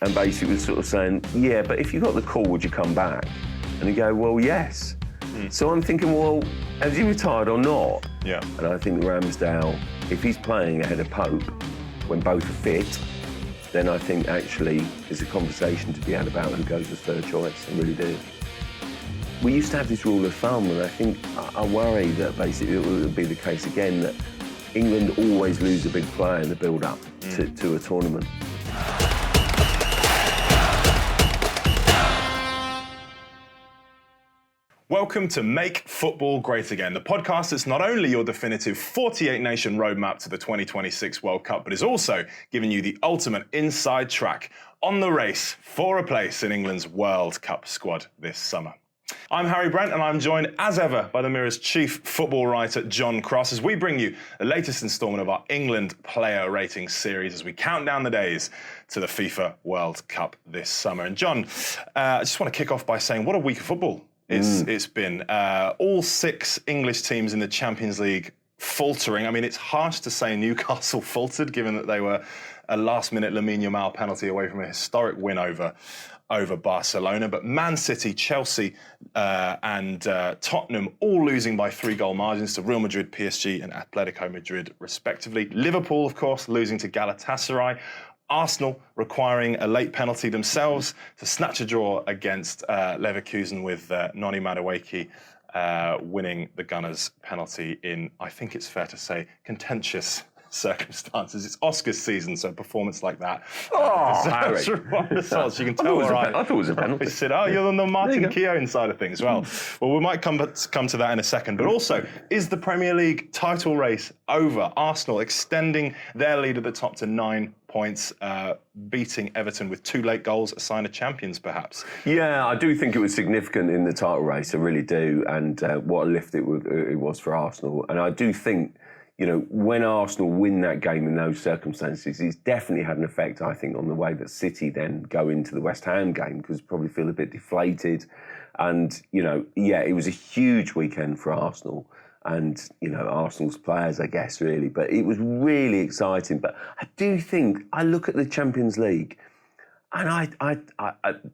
and basically was sort of saying, yeah, but if you got the call, would you come back? And he go, well, yes. So I'm thinking, well, has he retired or not? Yeah. And I think Ramsdale, if he's playing ahead of Pope when both are fit, then I think actually there's a conversation to be had about who goes as third choice. I really do. We used to have this rule of thumb, and I think I worry that basically it will be the case again, that England always lose a big player in the build-up to a tournament. Welcome to Make Football Great Again, the podcast that's not only your definitive 48-nation roadmap to the 2026 World Cup, but is also giving you the ultimate inside track on the race for a place in England's World Cup squad this summer. I'm Harry Brent, and I'm joined as ever by the Mirror's chief football writer, John Cross, as we bring you the latest instalment of our England player rating series as we count down the days to the FIFA World Cup this summer. And John, I just want to kick off by saying what a week of football it's been. All 6 English teams in the Champions League faltering. I mean, it's harsh to say Newcastle faltered, given that they were a last-minute Lamine Yamal penalty away from a historic win over Barcelona. But Man City, Chelsea and Tottenham all losing by 3-goal margins to Real Madrid, PSG and Atletico Madrid respectively. Liverpool, of course, losing to Galatasaray. Arsenal requiring a late penalty themselves to snatch a draw against Leverkusen, with Noni Madueke winning the Gunners' penalty in, I think it's fair to say, contentious circumstances. It's Oscars season, so a performance like that. Harry. You can tell where I thought it was a penalty. I said, you're on the Martin Keown side of things. Well, we might come to that in a second. But also, is the Premier League title race over? Arsenal extending their lead at the top to 9 points, beating Everton with 2 late goals, a sign of champions, perhaps. Yeah, I do think it was significant in the title race. I really do, and what a lift it was for Arsenal. And I do think, you know, when Arsenal win that game in those circumstances, it's definitely had an effect, I think, on the way that City then go into the West Ham game, because probably feel a bit deflated. And, you know, yeah, it was a huge weekend for Arsenal and, you know, Arsenal's players, I guess, really. But it was really exciting. But I do think, I look at the Champions League, and I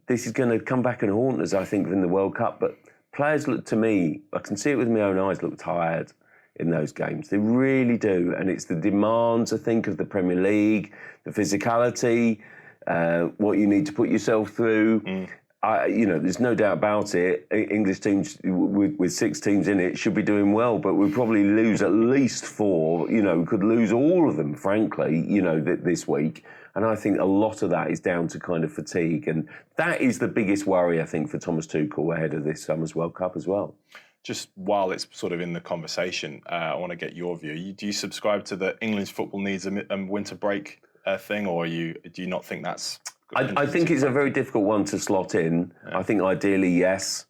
this is going to come back and haunt us, I think, in the World Cup. But players look, to me, I can see it with my own eyes, look tired in those games. They really do. And it's the demands, I think, of the Premier League, the physicality, what you need to put yourself through. You know, there's no doubt about it. English teams with 6 teams in it should be doing well, but we'll probably lose at least 4. You know, we could lose all of them, frankly, you know, this week. And I think a lot of that is down to kind of fatigue. And that is the biggest worry, I think, for Thomas Tuchel ahead of this summer's World Cup as well. Just while it's sort of in the conversation, I want to get your view. Do you subscribe to the English football needs a winter break thing, or do you not think that's... I think it's a very difficult one to slot in. Yeah. I think ideally, yes.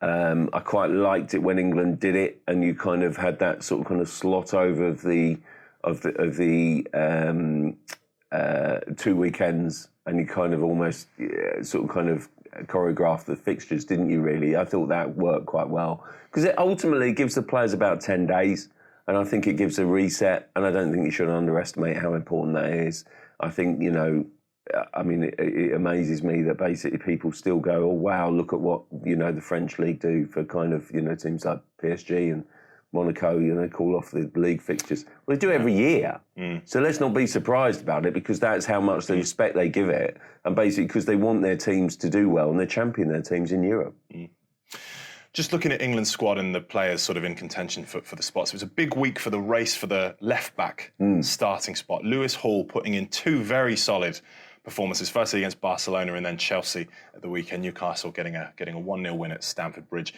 I quite liked it when England did it, and you kind of had that sort of kind of slot over of the 2 weekends, and you kind of almost sort of kind of choreographed the fixtures, didn't you? Really, I thought that worked quite well, because it ultimately gives the players about 10 days, and I think it gives a reset. And I don't think you should underestimate how important that is. I think, you know, I mean, it amazes me that basically people still go, oh, wow, look at what, you know, the French league do for kind of, you know, teams like PSG and Monaco, you know, call off the league fixtures. Well, they do it every year. So let's not be surprised about it, because that's how much the respect they give it. And basically because they want their teams to do well, and they champion their teams in Europe. Just looking at England's squad and the players sort of in contention for the spots, it was a big week for the race for the left-back starting spot. Lewis Hall putting in 2 very solid performances, firstly against Barcelona and then Chelsea at the weekend. Newcastle getting a 1-0 win at Stamford Bridge.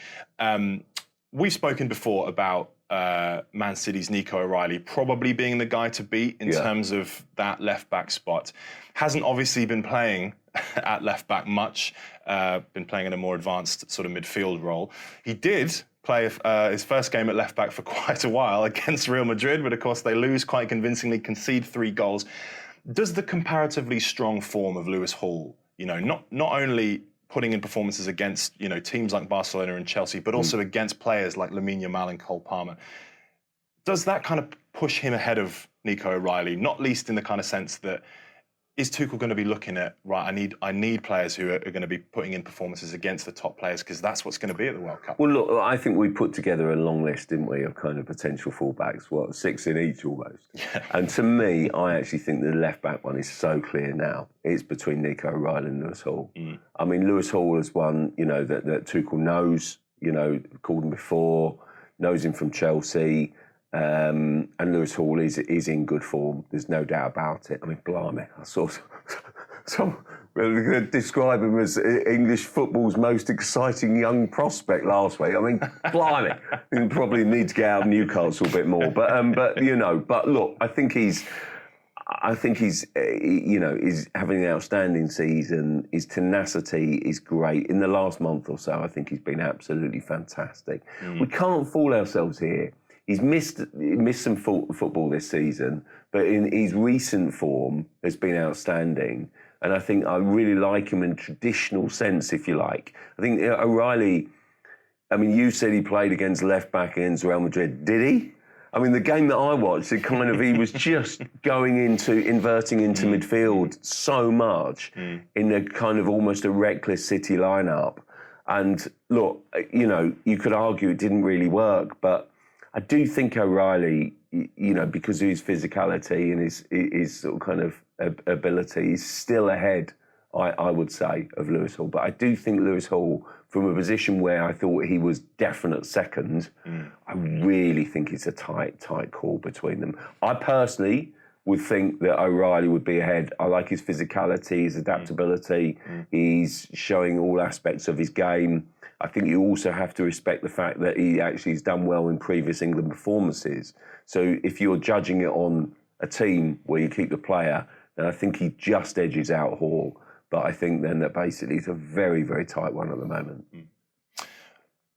We've spoken before about Man City's Nico O'Reilly probably being the guy to beat in terms of that left-back spot. Hasn't obviously been playing at left-back much, been playing in a more advanced sort of midfield role. He did play his first game at left-back for quite a while against Real Madrid, but of course they lose quite convincingly, concede 3 goals. Does the comparatively strong form of Lewis Hall, you know, not only putting in performances against, you know, teams like Barcelona and Chelsea, but also against players like Lamine Yamal and Cole Palmer, does that kind of push him ahead of Nico O'Reilly, not least in the kind of sense that is Tuchel going to be looking at, right, I need players who are going to be putting in performances against the top players, because that's what's going to be at the World Cup? Well, look, I think we put together a long list, didn't we, of kind of potential fullbacks, 6 in each almost. Yeah. And to me, I actually think the left-back one is so clear now. It's between Nico O'Reilly and Lewis Hall. I mean, Lewis Hall is one, that Tuchel knows, called him before, knows him from Chelsea. And Lewis Hall is in good form. There's no doubt about it. I mean, blimey, I saw some describe him as English football's most exciting young prospect last week. I mean, blimey, he probably needs to get out of Newcastle a bit more. But look, I think he's having an outstanding season. His tenacity is great. In the last month or so, I think he's been absolutely fantastic. We can't fool ourselves here. He's missed some football this season, but in his recent form has been outstanding. And I think I really like him in a traditional sense, if you like. I think O'Reilly, I mean, you said he played against left-back against Real Madrid. Did he? I mean, the game that I watched, he was just inverting into midfield so much in a kind of almost a reckless City lineup. And look, you could argue it didn't really work, but I do think O'Reilly, because of his physicality and his sort of kind of ability, is still ahead, I would say, of Lewis Hall. But I do think Lewis Hall, from a position where I thought he was definite second, I really think it's a tight call between them. I personally would think that O'Reilly would be ahead. I like his physicality, his adaptability. He's showing all aspects of his game. I think you also have to respect the fact that he actually has done well in previous England performances. So if you're judging it on a team where you keep the player, then I think he just edges out Hall. But I think then that basically it's a very, very tight one at the moment.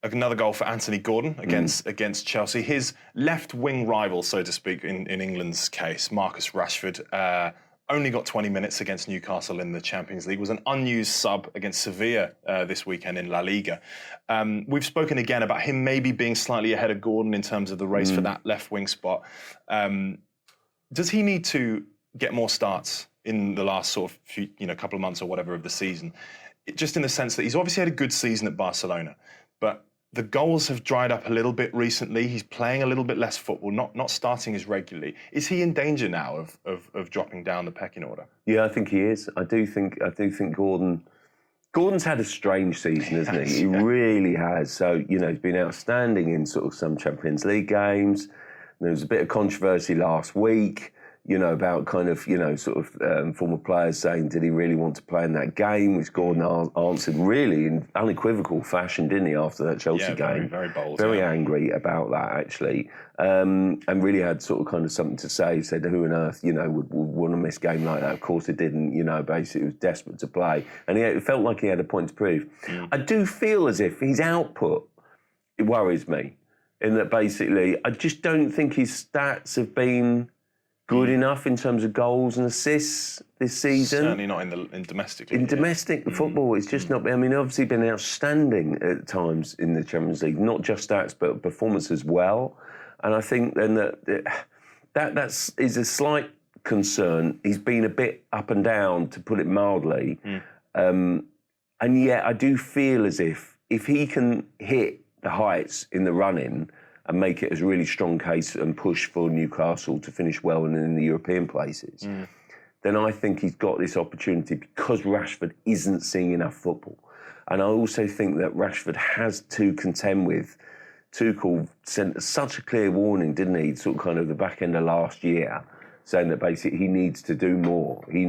Another goal for Anthony Gordon against Chelsea. His left-wing rival, so to speak, in England's case, Marcus Rashford, only got 20 minutes against Newcastle in the Champions League, was an unused sub against Sevilla this weekend in La Liga. We've spoken again about him maybe being slightly ahead of Gordon in terms of the race for that left-wing spot. Does he need to get more starts in the last sort of couple of months or whatever of the season? Just in the sense that he's obviously had a good season at Barcelona, but the goals have dried up a little bit recently. He's playing a little bit less football, not starting as regularly. Is he in danger now of dropping down the pecking order? Yeah, I think he is. I do think Gordon's had a strange season, hasn't he? He really has. So, he's been outstanding in sort of some Champions League games. There was a bit of controversy last week, about kind of, former players saying, did he really want to play in that game? Which Gordon answered really in unequivocal fashion, didn't he, after that Chelsea game? Very bold. Very angry about that, actually. And really had sort of kind of something to say. He said, who on earth, would want to miss a game like that? Of course it didn't, basically he was desperate to play. And it felt like he had a point to prove. I do feel as if his output, it worries me, in that basically I just don't think his stats have been good enough in terms of goals and assists this season. Certainly not in domestic. In domestic football, it's just not. I mean, obviously been outstanding at times in the Champions League, not just stats but performance as well. And I think then that is a slight concern. He's been a bit up and down, to put it mildly. And yet, I do feel as if he can hit the heights in the running and make it as a really strong case and push for Newcastle to finish well in the European places, then I think he's got this opportunity because Rashford isn't seeing enough football. And I also think that Rashford has to contend with. Tuchel sent such a clear warning, didn't he, sort of kind of the back end of last year, saying that basically he needs to do more. He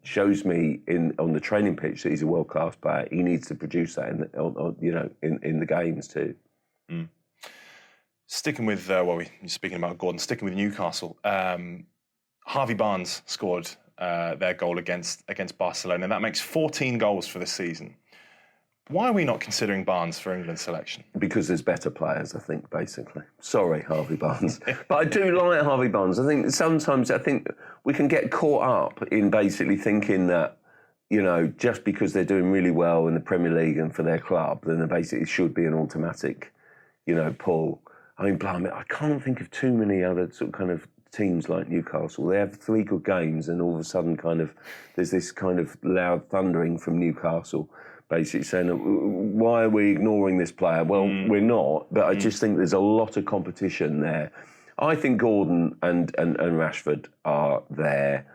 shows me on the training pitch that he's a world-class player. He needs to produce that in the games too. Sticking with, speaking about Gordon, sticking with Newcastle, Harvey Barnes scored their goal against Barcelona, and that makes 14 goals for the season. Why are we not considering Barnes for England's selection? Because there's better players, I think, basically. Sorry, Harvey Barnes. But I do like Harvey Barnes. I think sometimes we can get caught up in basically thinking that, just because they're doing really well in the Premier League and for their club, then there basically should be an automatic, pull. I mean, blimey, I can't think of too many other sort of kind of teams like Newcastle. They have 3 good games, and all of a sudden, there's this kind of loud thundering from Newcastle, basically saying, "Why are we ignoring this player?" Well, we're not, but I just think there's a lot of competition there. I think Gordon and Rashford are there.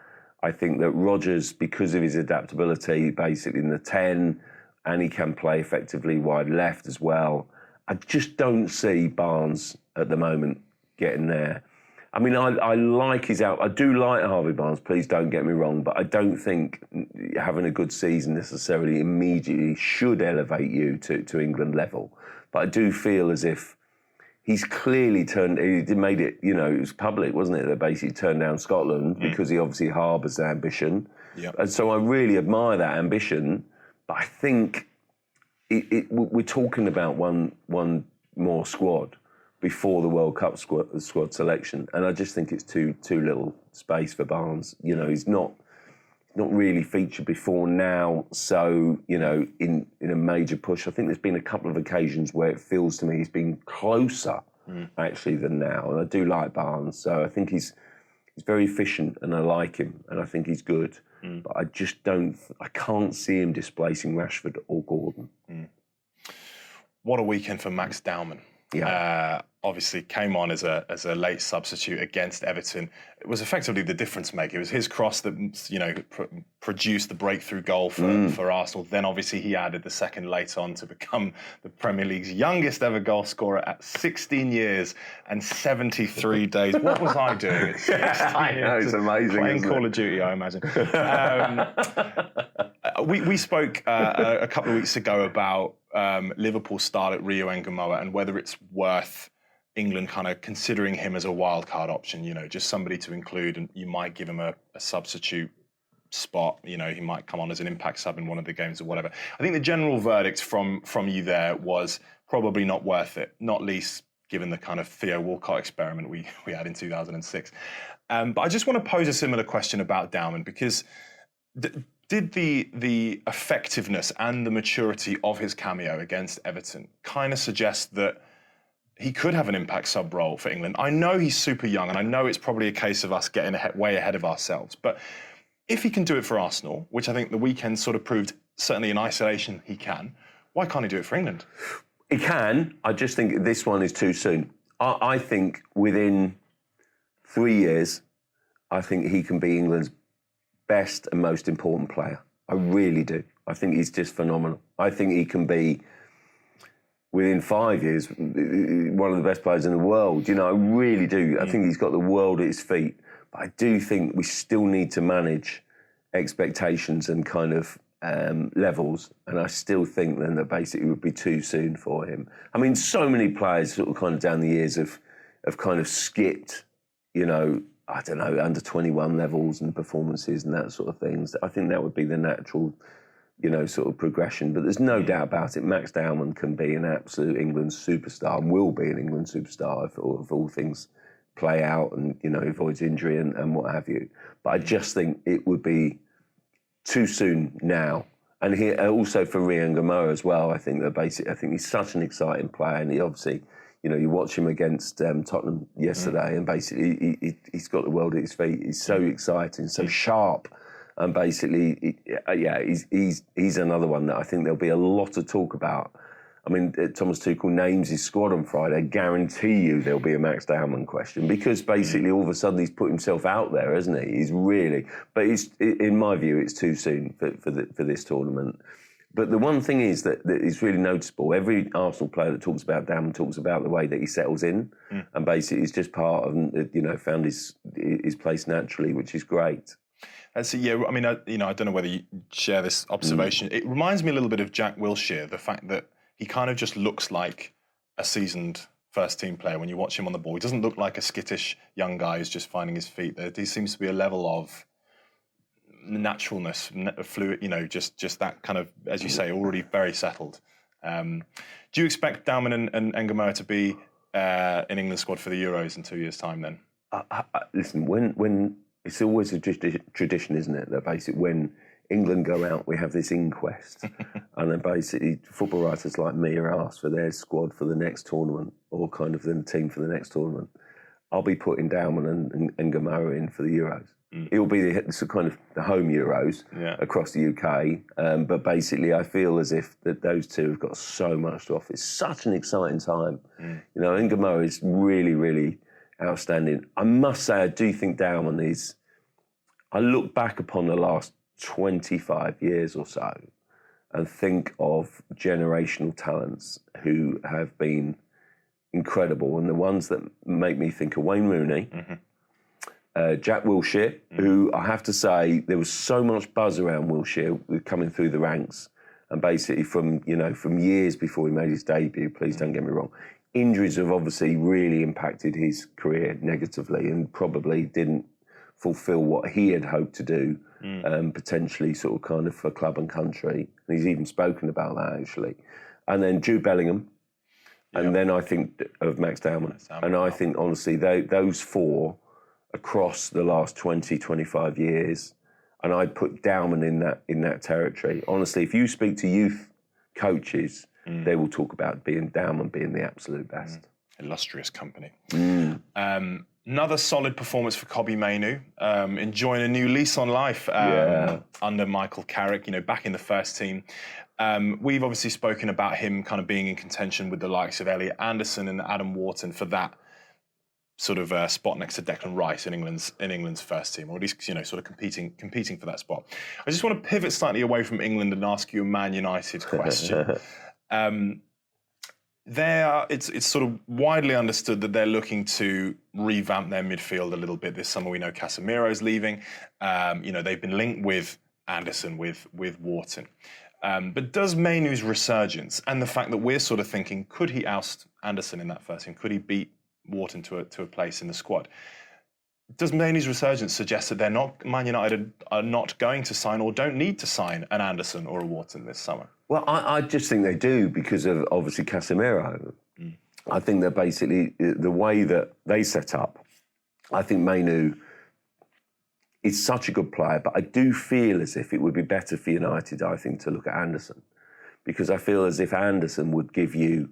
I think that Rodgers, because of his adaptability, basically in the 10, and he can play effectively wide left as well. I just don't see Barnes at the moment getting there. I mean, I like his out. I do like Harvey Barnes, please don't get me wrong, but I don't think having a good season necessarily immediately should elevate you to England level. But I do feel as if he's clearly made it, it was public, wasn't it, that basically turned down Scotland because he obviously harbours the ambition. Yep. And so I really admire that ambition, but I think we're talking about one more squad before the World Cup squad selection, and I just think it's too little space for Barnes. He's not really featured before now, so in a major push. I think there's been a couple of occasions where it feels to me he's been closer actually than now, and I do like Barnes, so I think he's very efficient, and I like him, and I think he's good, but I just I can't see him displacing Rashford or Gordon. What a weekend for Max Dowman. Yeah. Obviously came on as a late substitute against Everton. It was effectively the difference maker. It was his cross that produced the breakthrough goal for Arsenal. Then obviously he added the second late on to become the Premier League's youngest ever goal scorer at 16 years and 73 days. What was I doing at 16 I know, it's amazing. Playing Call of Duty, I imagine. We spoke a couple of weeks ago about Liverpool's style at Rio Ngamoa and whether it's worth England kind of considering him as a wildcard option, just somebody to include, and you might give him a substitute spot, he might come on as an impact sub in one of the games or whatever. I think the general verdict from you there was probably not worth it, not least given the kind of Theo Walcott experiment we had in 2006. But I just want to pose a similar question about Dowman, because did the effectiveness and the maturity of his cameo against Everton kind of suggest that he could have an impact sub role for England? I know he's super young, and I know it's probably a case of us getting way ahead of ourselves. But if he can do it for Arsenal, which I think the weekend sort of proved, certainly in isolation he can, why can't he do it for England? He can. I just think this one is too soon. I think within 3 years, I think he can be England's best and most important player. I really do. I think he's just phenomenal. I think he can be, within 5 years, one of the best players in the world. I really do. I think he's got the world at his feet. But I do think we still need to manage expectations and kind of levels. And I still think then that basically it would be too soon for him. I mean, so many players sort of kind of down the years have kind of skipped, I don't know, under 21 levels and performances and that sort of things. I think that would be the natural sort of progression. But there's no doubt about it, Max Dowman can be an absolute England superstar and will be an England superstar if all things play out and, avoids injury and what have you. But I just think it would be too soon now. And here also for Rio Ngamoa as well, I think he's such an exciting player, and he obviously, you watch him against Tottenham yesterday, and basically he's got the world at his feet. He's so exciting, so sharp. And basically, he's another one that I think there'll be a lot of talk about. I mean, Thomas Tuchel names his squad on Friday. I guarantee you there'll be a Max Dowman question, because basically all of a sudden he's put himself out there, hasn't he? He's really, but in my view, it's too soon for this tournament. But the one thing is that is really noticeable. Every Arsenal player that talks about Dowman talks about the way that he settles in, and basically he's just part of, found his place naturally, which is great. So yeah, I mean, I don't know whether you share this observation. It reminds me a little bit of Jack Wilshere, the fact that he kind of just looks like a seasoned first-team player when you watch him on the ball. He doesn't look like a skittish young guy who's just finding his feet. There seems to be a level of naturalness, fluid, just that kind of, as you say, already very settled. Do you expect Dowman and Ngamoa to be in England squad for the Euros in 2 years' time then? Listen, when it's always a tradition, isn't it, that basically when England go out, we have this inquest, and then basically football writers like me are asked for their squad for the next tournament, or kind of the team for the next tournament. I'll be putting Dowman and Gamoa in for the Euros. It will be the home Euros across the UK. But basically, I feel as if that those two have got so much to offer. It's such an exciting time. You know, Gamoa is really, really outstanding. I must say, I do think Dowman is. I look back upon the last 25 years or so and think of generational talents who have been incredible. And the ones that make me think of Wayne Rooney, Jack Wilshere, who I have to say, there was so much buzz around Wilshere coming through the ranks. And basically from years before he made his debut, please don't get me wrong, injuries have obviously really impacted his career negatively and probably didn't fulfil what he had hoped to do, potentially sort of kind of for club and country. And he's even spoken about that, actually. And then Jude Bellingham. And then I think of Max Dowman. And I think, honestly, those four across the last 20, 25 years, and I'd put Dowman in that territory. Honestly, if you speak to youth coaches, they will talk about Dowman being the absolute best. Illustrious company. Another solid performance for Kobbie Mainoo, enjoying a new lease on life under Michael Carrick, back in the first team. We've obviously spoken about him kind of being in contention with the likes of Elliot Anderson and Adam Wharton for that sort of spot next to Declan Rice in England's first team, or at least sort of competing for that spot. I just want to pivot slightly away from England and ask you a Man United question. It's sort of widely understood that they're looking to revamp their midfield a little bit this summer. We know Casemiro's leaving. They've been linked with Anderson, with Wharton. But does Mainoo's resurgence and the fact that we're sort of thinking, could he oust Anderson in that first team? Could he beat Wharton to a place in the squad? Does Mainoo's resurgence suggest that Man United are not going to sign or don't need to sign an Anderson or a Wharton this summer? Well, I just think they do because of, obviously, Casemiro. I think that basically the way that they set up, I think Mainoo is such a good player, but I do feel as if it would be better for United, I think, to look at Anderson, because I feel as if Anderson would give you,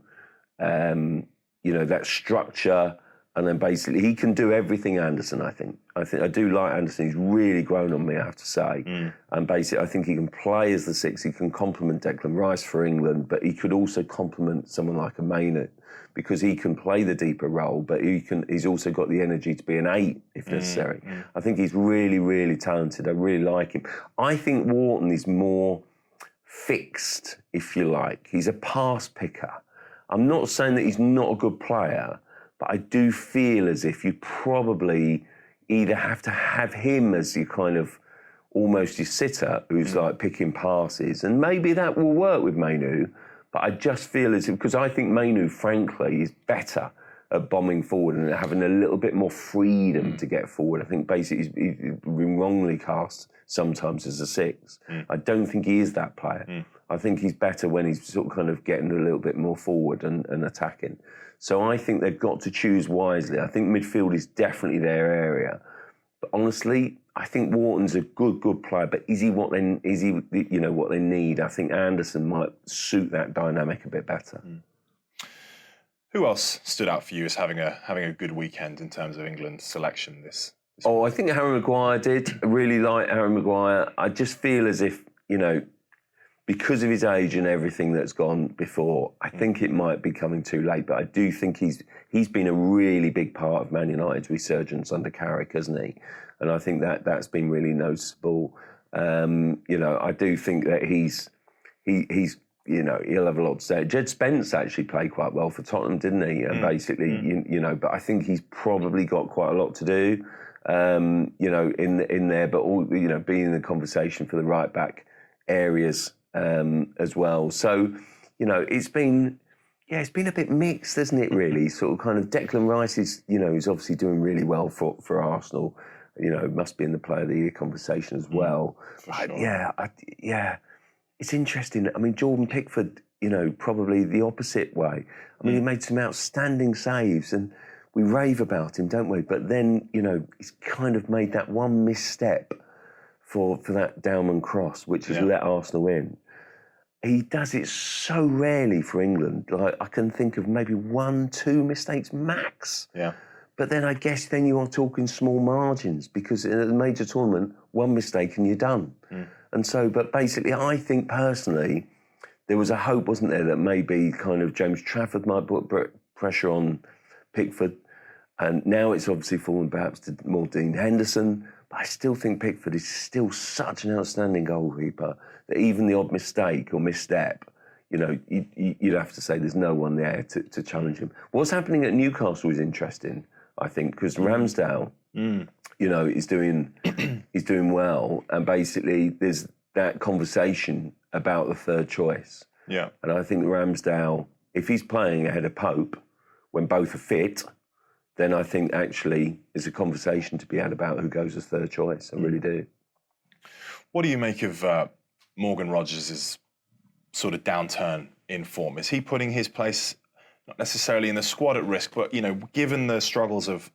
that structure. And then basically he can do everything, Anderson, I think. I do like Anderson. He's really grown on me, I have to say. And basically I think he can play as the six. He can complement Declan Rice for England, but he could also complement someone like a Mainoo because he can play the deeper role, but he's also got the energy to be an 8 if necessary. I think he's really, really talented. I really like him. I think Wharton is more fixed, if you like. He's a pass picker. I'm not saying that he's not a good player, but I do feel as if you probably either have to have him as your kind of almost your sitter who's like picking passes, and maybe that will work with Mainoo, but I just feel as if, because I think Mainoo, frankly, is better at bombing forward and having a little bit more freedom to get forward. I think basically he's been wrongly cast sometimes as a 6. I don't think he is that player. I think he's better when he's sort of kind of getting a little bit more forward and attacking. So I think they've got to choose wisely. I think midfield is definitely their area. But honestly, I think Wharton's a good player, but is he what they need? I think Anderson might suit that dynamic a bit better. Who else stood out for you as having a good weekend in terms of England's selection this I think Harry Maguire did. I really like Harry Maguire. I just feel as if, because of his age and everything that's gone before, I think it might be coming too late. But I do think he's been a really big part of Man United's resurgence under Carrick, hasn't he? And I think that's been really noticeable. I do think that he's he'll have a lot to say. Jed Spence actually played quite well for Tottenham, didn't he? And basically, but I think he's probably got quite a lot to do, in there. But all, being in the conversation for the right back areas. As well. So, it's been a bit mixed, hasn't it, really? Sort of kind of Declan Rice is, is obviously doing really well for Arsenal. Must be in the Player of the Year conversation as well. Sure. It's interesting. I mean, Jordan Pickford, probably the opposite way. I mean, he made some outstanding saves and we rave about him, don't we? But then, he's kind of made that one misstep for that Dowman cross, which has let Arsenal in. He does it so rarely for England. Like, I can think of maybe 1-2 mistakes max. Yeah. But then I guess then you are talking small margins, because in a major tournament, one mistake and you're done. And so, but basically, I think personally, there was a hope, wasn't there, that maybe kind of James Trafford might put pressure on Pickford. And now it's obviously fallen perhaps to more Dean Henderson. But I still think Pickford is still such an outstanding goalkeeper that even the odd mistake or misstep, you know, you'd have to say there's no one there to challenge him. What's happening at Newcastle is interesting, I think, because Ramsdale, you know, is doing well, and basically there's that conversation about the third choice. Yeah. And I think Ramsdale, if he's playing ahead of Pope when both are fit, then I think actually there's a conversation to be had about who goes as third choice. I really do. What do you make of Morgan Rogers' sort of downturn in form? Is he putting his place not necessarily in the squad at risk, but, you know, given the struggles of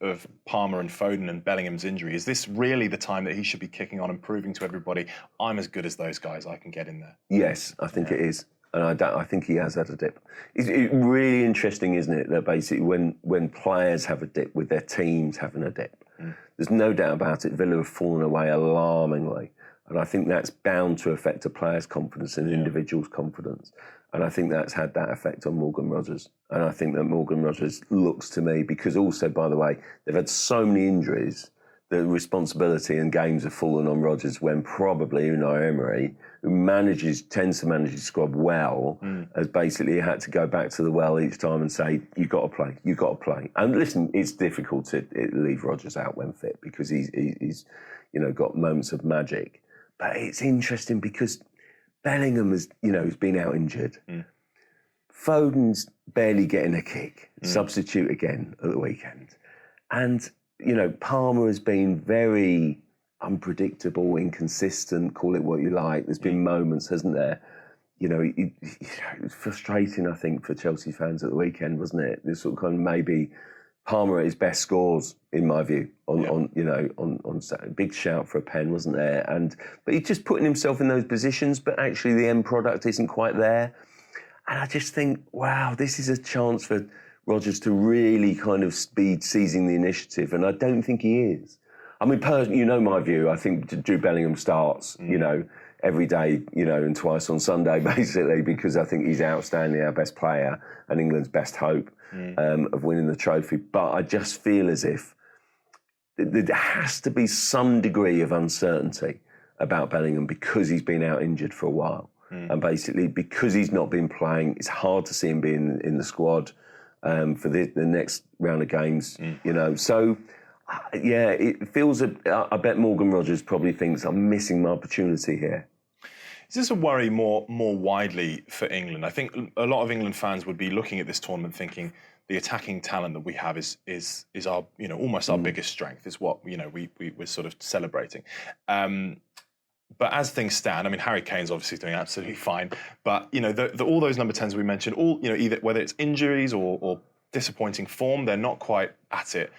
Palmer and Foden and Bellingham's injury, is this really the time that he should be kicking on and proving to everybody, I'm as good as those guys, I can get in there? Yes, I think it is. And I think he has had a dip. It's really interesting, isn't it, that basically when players have a dip with their teams having a dip, there's no doubt about it, Villa have fallen away alarmingly. And I think that's bound to affect a player's confidence and an individual's confidence. And I think that's had that effect on Morgan Rogers. And I think that Morgan Rogers looks to me, because also, by the way, they've had so many injuries, the responsibility and games have fallen on Rodgers, when probably Unai Emery, who tends to manage his squad well, has basically had to go back to the well each time and say, you've got to play. And listen, it's difficult to leave Rodgers out when fit, because he's you know, got moments of magic. But it's interesting because Bellingham has been out injured. Foden's barely getting a kick, substitute again at the weekend. And, you know, Palmer has been very unpredictable, inconsistent, call it what you like. There's been moments, hasn't there? You know, it was frustrating, I think, for Chelsea fans at the weekend, wasn't it? This sort of kind of maybe Palmer at his best scores, in my view, on big shout for a pen, wasn't there? But he's just putting himself in those positions, but actually the end product isn't quite there. And I just think, wow, this is a chance for Rodgers to really kind of be seizing the initiative, and I don't think he is. I mean, personally, you know my view. I think Jude Bellingham starts, you know, every day, you know, and twice on Sunday, basically, because I think he's outstanding, our best player, and England's best hope of winning the trophy. But I just feel as if there has to be some degree of uncertainty about Bellingham, because he's been out injured for a while. And basically, because he's not been playing, it's hard to see him being in the squad for the next round of games, you know. So, yeah, it feels, I bet Morgan Rogers probably thinks I'm missing my opportunity here. Is this a worry more widely for England? I think a lot of England fans would be looking at this tournament thinking the attacking talent that we have is our, you know, almost our biggest strength, is what, you know, we're sort of celebrating. But as things stand, I mean, Harry Kane's obviously doing absolutely fine. But, you know, all those number 10s we mentioned, all, you know, either whether it's injuries or disappointing form, they're not quite at it.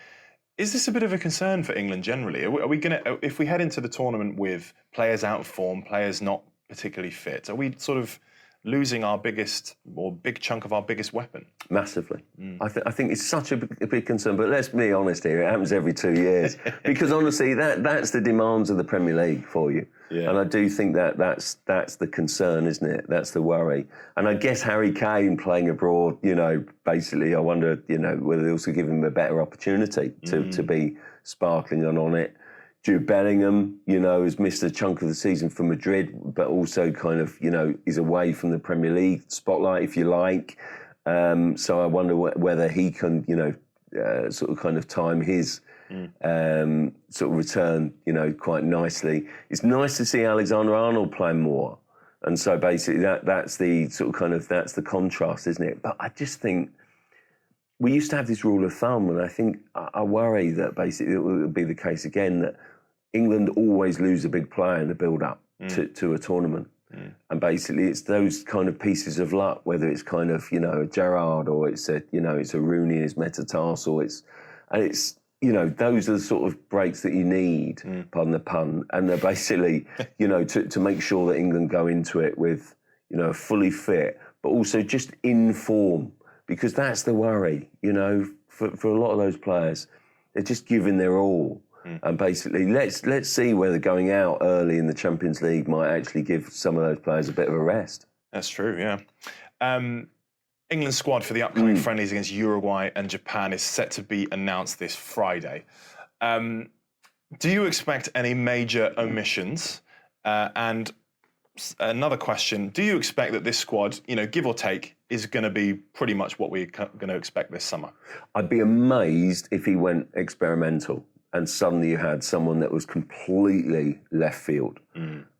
Is this a bit of a concern for England generally? Are we going to, if we head into the tournament with players out of form, players not particularly fit, are we sort of losing our biggest, or big chunk of our biggest weapon? Massively. I think it's such a big concern, but let's be honest here, it happens every 2 years. Because honestly, that's the demands of the Premier League for you. Yeah. And I do think that's the concern, isn't it? That's the worry. And I guess Harry Kane playing abroad, you know, basically I wonder, you know, whether they also give him a better opportunity to be sparkling and on it. Jude Bellingham, you know, has missed a chunk of the season for Madrid, but also kind of, you know, is away from the Premier League spotlight, if you like. So I wonder whether he can, you know, sort of kind of time his sort of return, you know, quite nicely. It's nice to see Alexander-Arnold playing more. And so basically that's the sort of kind of, that's the contrast, isn't it? But I just think, we used to have this rule of thumb, and I think I worry that basically it will be the case again, that England always lose a big player in the build-up to a tournament. And basically it's those kind of pieces of luck, whether it's kind of, you know, a Gerrard, or it's a, you know, it's a Rooney in his metatarsal, it's, you know, those are the sort of breaks that you need, pardon the pun, and they're basically, you know, to make sure that England go into it with, you know, fully fit, but also just in form, because that's the worry, you know, for a lot of those players. They're just giving their all. And basically, let's see whether going out early in the Champions League might actually give some of those players a bit of a rest. That's true, yeah. England's squad for the upcoming friendlies against Uruguay and Japan is set to be announced this Friday. Do you expect any major omissions? And another question, do you expect that this squad, give or take, is going to be pretty much what we're going to expect this summer? I'd be amazed if he went experimental and suddenly you had someone that was completely left field.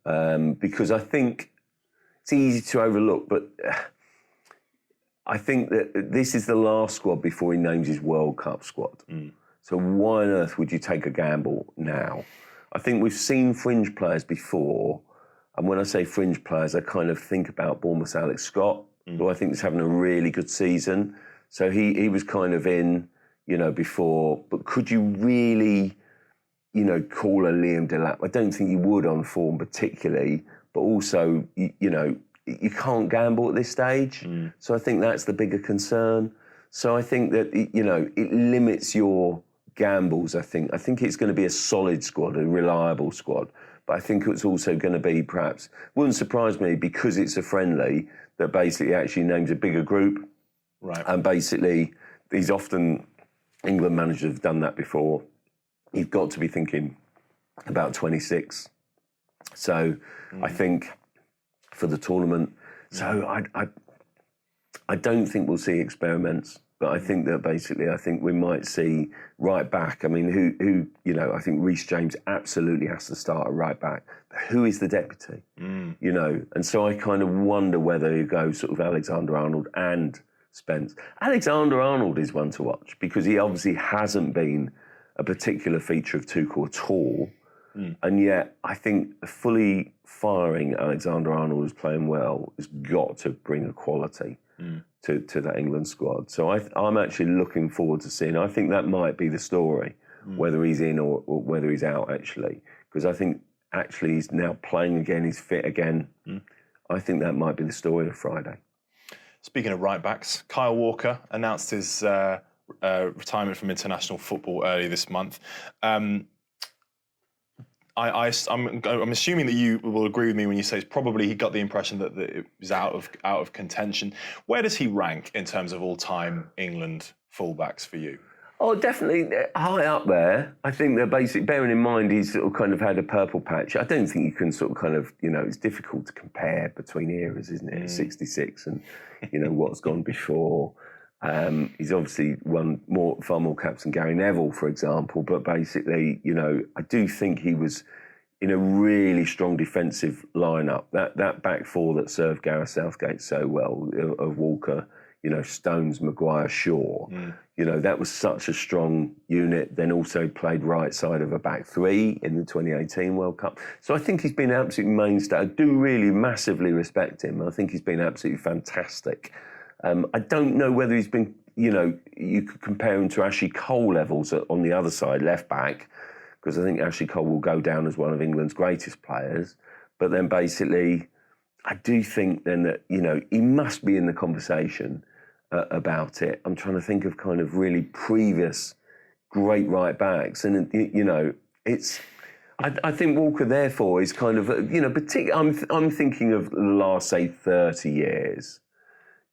Because I think it's easy to overlook, but I think that this is the last squad before he names his World Cup squad. So why on earth would you take a gamble now? I think we've seen fringe players before, and when I say fringe players, I kind of think about Bournemouth's Alex Scott, who I think is having a really good season. So he was kind of in, before, but could you really, call a Liam Delap? I don't think you would on form particularly, but also, you can't gamble at this stage. So I think that's the bigger concern. So I think that, it limits your gambles, I think. I think it's going to be a solid squad, a reliable squad. But I think it's also going to be perhaps, wouldn't surprise me because it's a friendly, that basically actually names a bigger group. Right. And basically, England managers have done that before. You've got to be thinking about 26. So I think for the tournament, so I don't think we'll see experiments, but I think that basically, I think we might see right back. I mean, I think Reece James absolutely has to start at right back. But who is the deputy? And so I kind of wonder whether you go sort of Alexander-Arnold and Spence. Alexander-Arnold is one to watch because he obviously hasn't been a particular feature of Tuchel at all. And yet, I think fully firing Alexander-Arnold who's playing well has got to bring a quality to that England squad. So I'm actually looking forward to seeing. I think that might be the story, whether he's in or whether he's out, actually. Because I think actually he's now playing again, he's fit again. I think that might be the story of Friday. Speaking of right-backs, Kyle Walker announced his retirement from international football early this month. I'm assuming that you will agree with me when you say it's probably he got the impression that it was out of contention. Where does he rank in terms of all-time England fullbacks for you? Oh, definitely high up there. I think that basically, bearing in mind he's sort of kind of had a purple patch, I don't think you can sort of kind of, it's difficult to compare between eras, isn't it? 66 and, what's gone before. He's obviously won far more caps than Gary Neville, for example, but basically, I do think he was in a really strong defensive lineup. That back four that served Gareth Southgate so well, of Walker, Stones, Maguire, Shaw, that was such a strong unit. Then also played right side of a back three in the 2018 World Cup. So I think he's been absolutely mainstay. I do really massively respect him. I think he's been absolutely fantastic. I don't know whether he's been, you could compare him to Ashley Cole levels on the other side, left back, because I think Ashley Cole will go down as one of England's greatest players. But then basically, I do think then that, he must be in the conversation about it. I'm trying to think of kind of really previous great right backs. And, it's, I think Walker, therefore, is kind of, I'm thinking of the last, say, 30 years.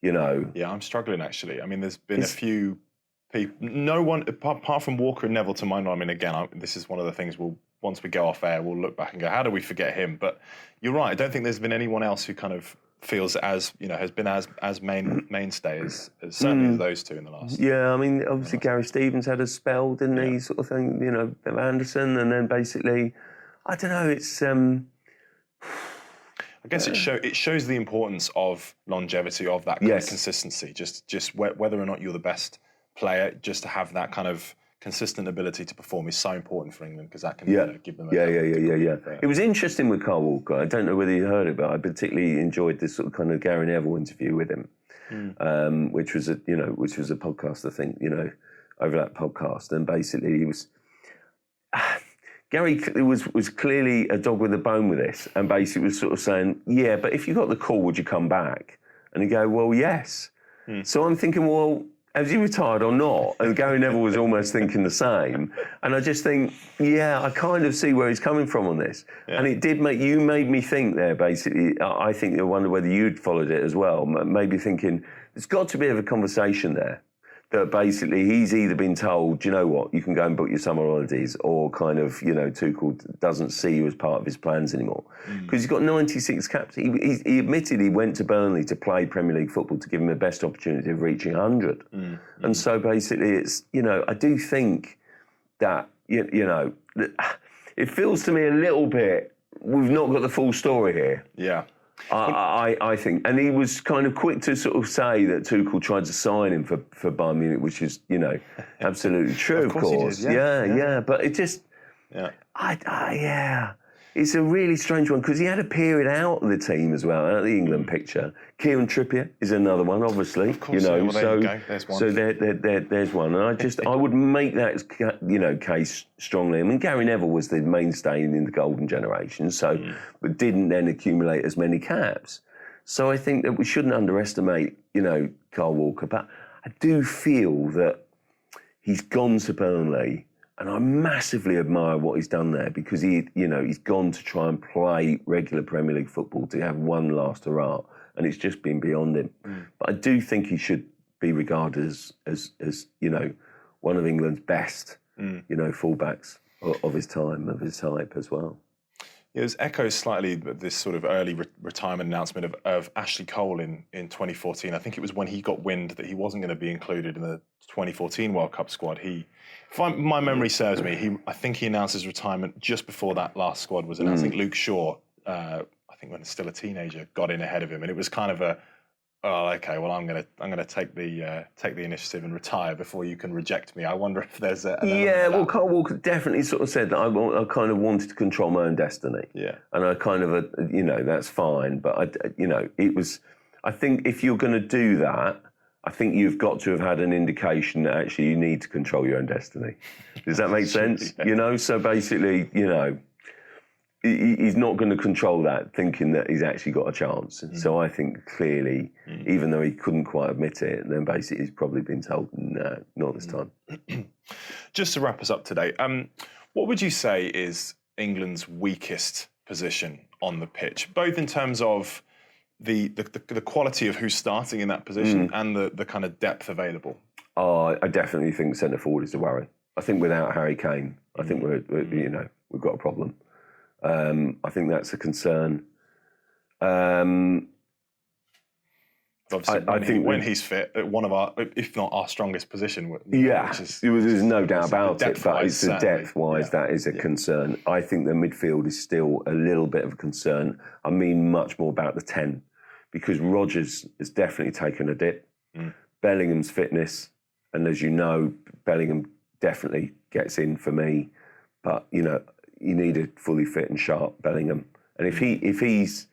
Yeah, I'm struggling actually. I mean, there's been a few people. No one apart from Walker and Neville, to my mind. I mean, again, this is one of the things once we go off air, we'll look back and go, how do we forget him? But you're right. I don't think there's been anyone else who kind of feels has been as mainstay as certainly as those two in the last. Yeah, I mean, obviously Gary Stevens had a spell, didn't he? Sort of thing. Anderson, and then basically, I don't know. It's. I guess it shows the importance of longevity, of that kind of consistency. Just whether or not you're the best player, just to have that kind of consistent ability to perform is so important for England because that can give them. Yeah. It was interesting with Kyle Walker. I don't know whether you heard it, but I particularly enjoyed this sort of kind of Gary Neville interview with him, which was a podcast. I think over that podcast, and basically he was. Gary was clearly a dog with a bone with this, and basically was sort of saying, but if you got the call, would you come back? And he'd go, well, yes. So I'm thinking, well, has he retired or not? And Gary Neville was almost thinking the same. And I just think, yeah, I kind of see where he's coming from on this. Yeah. And it did made me think there, basically. I think I wonder whether you'd followed it as well. Maybe thinking, there's got to be a conversation there. That basically he's either been told, you know what, you can go and book your summer holidays, or kind of, Tuchel doesn't see you as part of his plans anymore. Because he's got 96 caps. He admitted he went to Burnley to play Premier League football to give him the best opportunity of reaching 100. And so basically it's, I do think that, it feels to me a little bit, we've not got the full story here. Yeah. I think, and he was kind of quick to sort of say that Tuchel tried to sign him for Bayern Munich, which is, absolutely true, of course. He did, yeah, but it just, it's a really strange one because he had a period out of the team as well, out of the England picture. Kieran Trippier is another one, obviously. Of course, well, there you go. There's one. So there's one, and I would make that case strongly. I mean, Gary Neville was the mainstay in the golden generation, but didn't then accumulate as many caps. So I think that we shouldn't underestimate, Kyle Walker. But I do feel that he's gone to Burnley. And I massively admire what he's done there because he's gone to try and play regular Premier League football to have one last hurrah, and it's just been beyond him. But I do think he should be regarded as one of England's best, fullbacks of his time, of his type as well. Yeah, there's echoes slightly this sort of early retirement announcement of Ashley Cole in 2014. I think it was when he got wind that he wasn't going to be included in the 2014 World Cup squad. If my memory serves me, I think he announced his retirement just before that last squad was announced. I think Luke Shaw, I think when still a teenager, got in ahead of him, and it was kind of I'm gonna take the initiative and retire before you can reject me. I wonder if there's Kyle Walker definitely sort of said that I kind of wanted to control my own destiny. Yeah, and I kind of that's fine, but it was. I think if you're going to do that, I think you've got to have had an indication that actually you need to control your own destiny. Does that make sense? Yeah. So basically, he's not going to control that, thinking that he's actually got a chance. So I think clearly, even though he couldn't quite admit it, then basically he's probably been told, no, not this time. Just to wrap us up today, what would you say is England's weakest position on the pitch, both in terms of the quality of who's starting in that position and the kind of depth available? I definitely think centre forward is a worry. I think without Harry Kane, I think we've got a problem. I think that's a concern. Obviously, when he's fit, one of our, if not our strongest position. There's no doubt about it. But it's the depth-wise that is a concern. I think the midfield is still a little bit of a concern. I mean, much more about the 10, because Rodgers has definitely taken a dip. Bellingham's fitness, and as you know, Bellingham definitely gets in for me. But you need a fully fit and sharp Bellingham, and if he's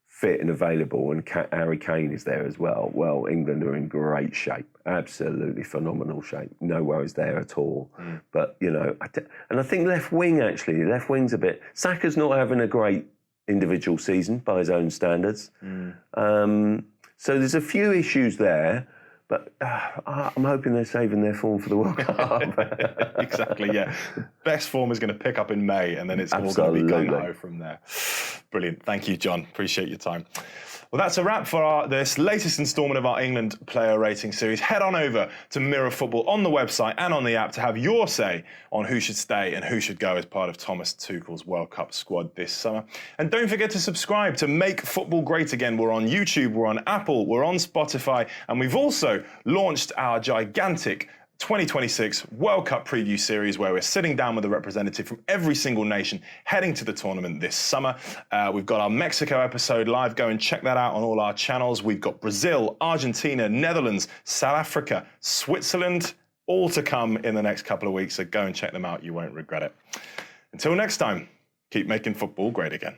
fit and available, and Harry Kane is there as well, well, England are in great shape, absolutely phenomenal shape. No worries there at all. But and I think left wing's a bit. Saka's not having a great individual season by his own standards. So there's a few issues there. But I'm hoping they're saving their form for the World Cup. Exactly, yeah. The best form is going to pick up in May, and then it's all going to be gung-ho from there. Brilliant. Thank you, John. Appreciate your time. Well, that's a wrap for this latest instalment of our England player rating series. Head on over to Mirror Football on the website and on the app to have your say on who should stay and who should go as part of Thomas Tuchel's World Cup squad this summer. And don't forget to subscribe to Make Football Great Again. We're on YouTube, we're on Apple, we're on Spotify, and we've also launched our gigantic 2026 World Cup preview series where we're sitting down with a representative from every single nation heading to the tournament this summer. We've got our Mexico episode live. Go and check that out on all our channels. We've got Brazil, Argentina, Netherlands, South Africa, Switzerland, all to come in the next couple of weeks. So go and check them out. You won't regret it. Until next time, keep making football great again.